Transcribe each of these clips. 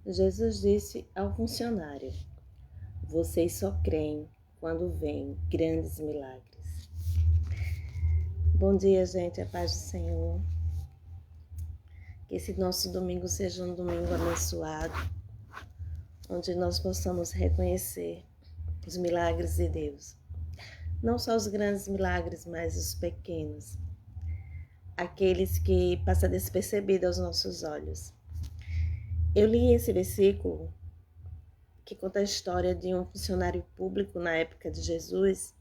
Jesus disse ao funcionário: vocês só creem quando veem grandes milagres. Bom dia, gente, a paz do Senhor. Que esse nosso domingo seja um domingo abençoado, onde nós possamos reconhecer os milagres de Deus. Não só os grandes milagres, mas os pequenos. Aqueles que passam despercebidos aos nossos olhos. Eu li esse versículo que conta a história de um funcionário público na época de Jesus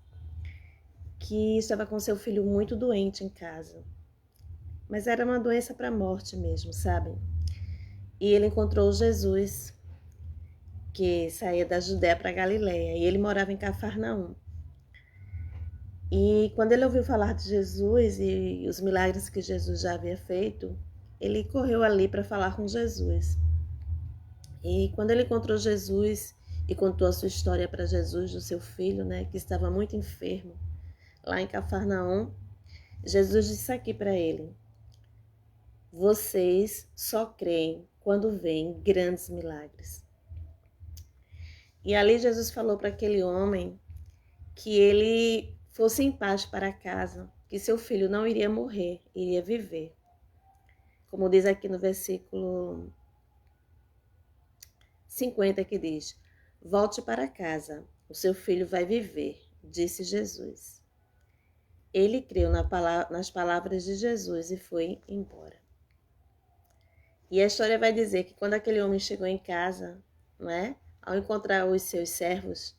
que estava com seu filho muito doente em casa. Mas era uma doença para a morte mesmo, sabe? E ele encontrou Jesus, que saía da Judéia para Galiléia, e ele morava em Cafarnaum. E quando ele ouviu falar de Jesus e os milagres que Jesus já havia feito, ele correu ali para falar com Jesus. E quando ele encontrou Jesus e contou a sua história para Jesus do seu filho, né, que estava muito enfermo, lá em Cafarnaum, Jesus disse aqui para ele: vocês só creem quando veem grandes milagres. E ali Jesus falou para aquele homem que ele fosse em paz para casa, que seu filho não iria morrer, iria viver. Como diz aqui no versículo 50, que diz: volte para casa, o seu filho vai viver, disse Jesus. Ele creu nas palavras de Jesus e foi embora. E a história vai dizer que quando aquele homem chegou em casa, não é? Ao encontrar os seus servos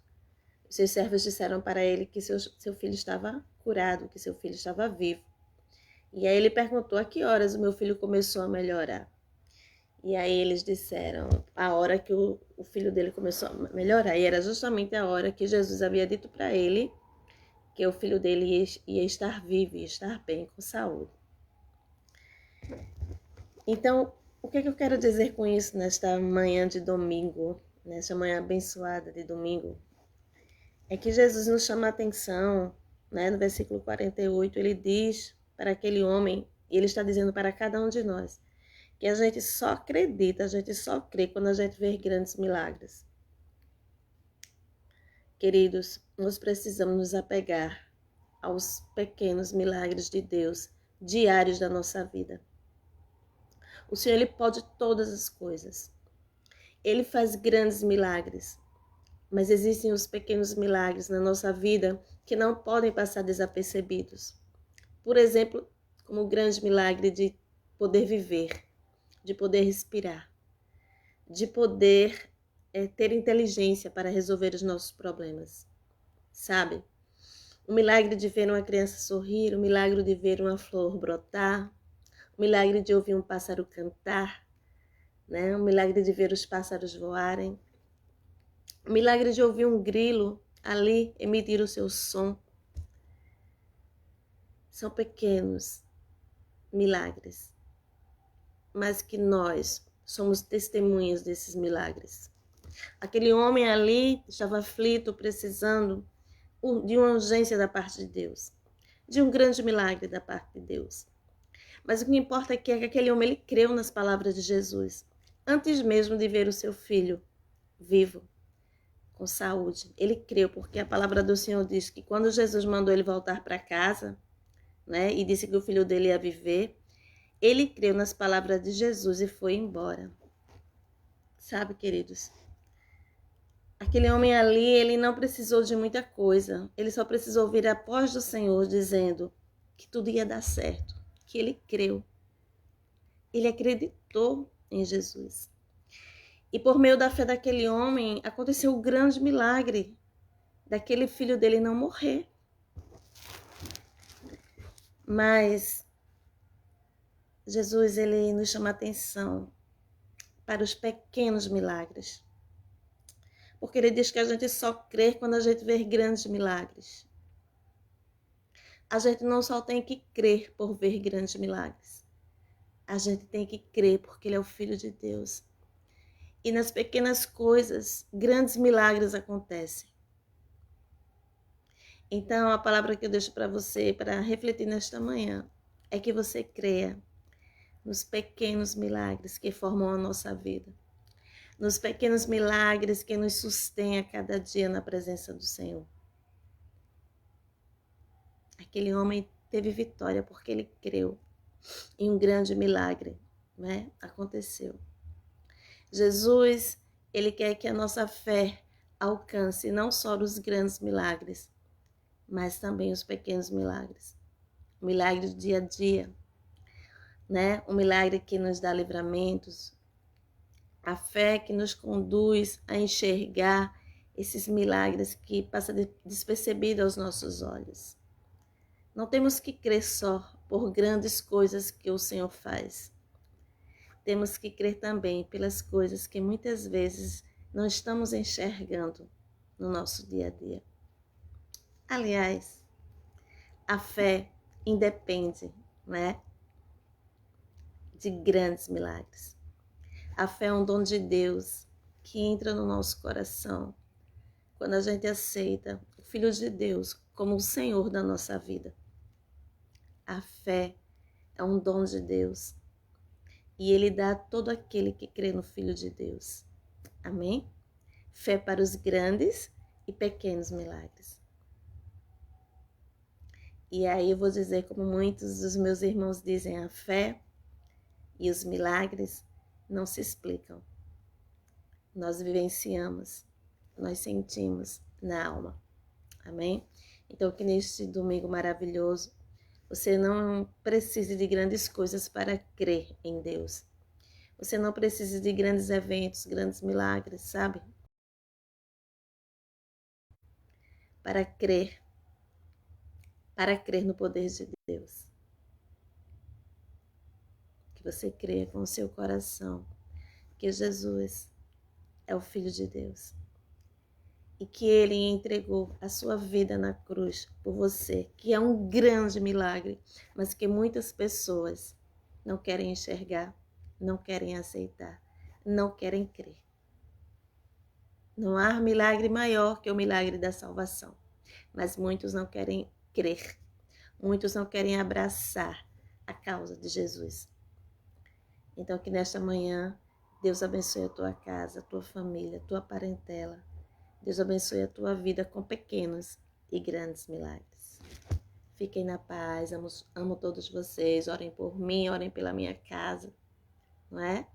disseram para ele que seu filho estava curado, que seu filho estava vivo. E aí ele perguntou: a que horas o meu filho começou a melhorar? E aí eles disseram a hora que o filho dele começou a melhorar. E era justamente a hora que Jesus havia dito para ele que o filho dele ia estar vivo, ia estar bem, com saúde. Então, o que eu quero dizer com isso nesta manhã de domingo, nesta manhã abençoada de domingo? É que Jesus nos chama a atenção, né? No versículo 48, ele diz para aquele homem, e ele está dizendo para cada um de nós, que a gente só acredita, a gente só crê quando a gente vê grandes milagres. Queridos, nós precisamos nos apegar aos pequenos milagres de Deus, diários da nossa vida. O Senhor, Ele pode todas as coisas. Ele faz grandes milagres, mas existem os pequenos milagres na nossa vida que não podem passar desapercebidos. Por exemplo, como o grande milagre de poder viver, de poder respirar, de poder ter inteligência para resolver os nossos problemas, sabe? O milagre de ver uma criança sorrir, o milagre de ver uma flor brotar, o milagre de ouvir um pássaro cantar, né? O milagre de ver os pássaros voarem, o milagre de ouvir um grilo ali emitir o seu som. São pequenos milagres, mas que nós somos testemunhas desses milagres. Aquele homem ali estava aflito, precisando de uma urgência da parte de Deus, de um grande milagre da parte de Deus. Mas o que importa é que aquele homem ele creu nas palavras de Jesus, antes mesmo de ver o seu filho vivo, com saúde. Ele creu, porque a palavra do Senhor diz que quando Jesus mandou ele voltar para casa, né, e disse que o filho dele ia viver, ele creu nas palavras de Jesus e foi embora. Sabe, queridos? Aquele homem ali, ele não precisou de muita coisa. Ele só precisou ouvir a voz do Senhor dizendo que tudo ia dar certo, que ele creu. Ele acreditou em Jesus. E por meio da fé daquele homem, aconteceu o grande milagre daquele filho dele não morrer. Mas Jesus, ele nos chama a atenção para os pequenos milagres. Porque ele diz que a gente só crê quando a gente vê grandes milagres. A gente não só tem que crer por ver grandes milagres. A gente tem que crer porque ele é o Filho de Deus. E nas pequenas coisas, grandes milagres acontecem. Então, a palavra que eu deixo para você, para refletir nesta manhã, é que você creia nos pequenos milagres que formam a nossa vida. nos pequenos milagres que nos sustêm a cada dia na presença do Senhor. Aquele homem teve vitória porque ele creu em um grande milagre, né? Aconteceu. Jesus, ele quer que a nossa fé alcance não só os grandes milagres, mas também os pequenos milagres. O milagre do dia a dia, né? O milagre que nos dá livramentos, a fé que nos conduz a enxergar esses milagres que passam despercebido aos nossos olhos. Não temos que crer só por grandes coisas que o Senhor faz. Temos que crer também pelas coisas que muitas vezes não estamos enxergando no nosso dia a dia. Aliás, a fé independe, né, de grandes milagres. A fé é um dom de Deus que entra no nosso coração quando a gente aceita o Filho de Deus como o Senhor da nossa vida. A fé é um dom de Deus e Ele dá a todo aquele que crê no Filho de Deus. Amém? Fé para os grandes e pequenos milagres. E aí eu vou dizer, como muitos dos meus irmãos dizem, a fé e os milagres não se explicam. Nós vivenciamos, nós sentimos na alma. Amém? Então, que neste domingo maravilhoso, você não precise de grandes coisas para crer em Deus. Você não precisa de grandes eventos, grandes milagres, sabe? Para crer no poder de Deus. Que você creia com o seu coração que Jesus é o Filho de Deus e que Ele entregou a sua vida na cruz por você, que é um grande milagre, mas que muitas pessoas não querem enxergar, não querem aceitar, não querem crer. Não há milagre maior que o milagre da salvação, mas muitos não querem crer, muitos não querem abraçar a causa de Jesus. Então, que nesta manhã, Deus abençoe a tua casa, a tua família, a tua parentela. Deus abençoe a tua vida com pequenos e grandes milagres. Fiquem na paz, amo todos vocês, orem por mim, orem pela minha casa, não é?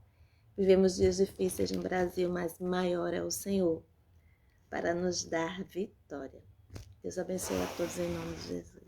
Vivemos dias difíceis no Brasil, mas maior é o Senhor para nos dar vitória. Deus abençoe a todos em nome de Jesus.